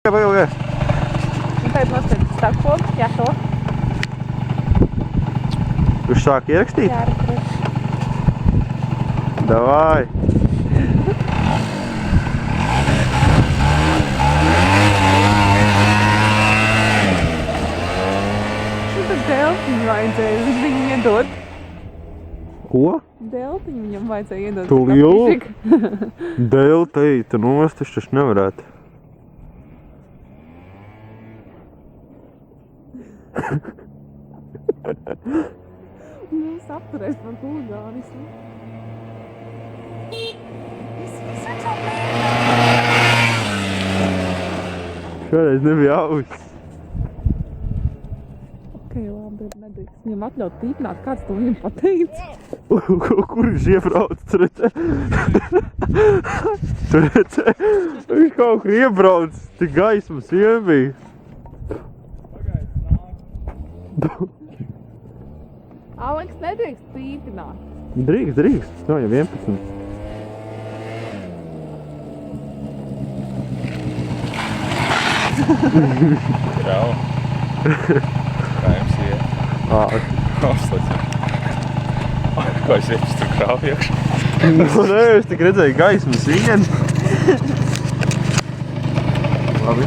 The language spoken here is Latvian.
Pagaid. Un tagad nospiedz stāvkodu, jā, šo. Viņš sāk ierakstīt? Jā, rakstīt. Davai. Tad deltiņu vajadzēja viņam iedot. Ko? Deltiņu viņam vajadzēja iedot. Tu lielu? Delteita nost, es taču nevarētu. Mums apturēs par huligānismu. Šoreiz nebija auss. Ok, labi, nedrīkst viņam atļaut tīpināt, kāds to viņam pateica. Kur viņš iebrauc, tu redzē? Tu redzē? Viņš kaut kur iebrauc, tik gaismas vien bija. Aleks, nedrīkst tīpināt. Drīkst, nav jau 11. Krau. Kā jums iet? Apslēdzam. Ko es iešu tur krau iekšā? Nu, nē, es tik redzēju gaismas vien. Labi.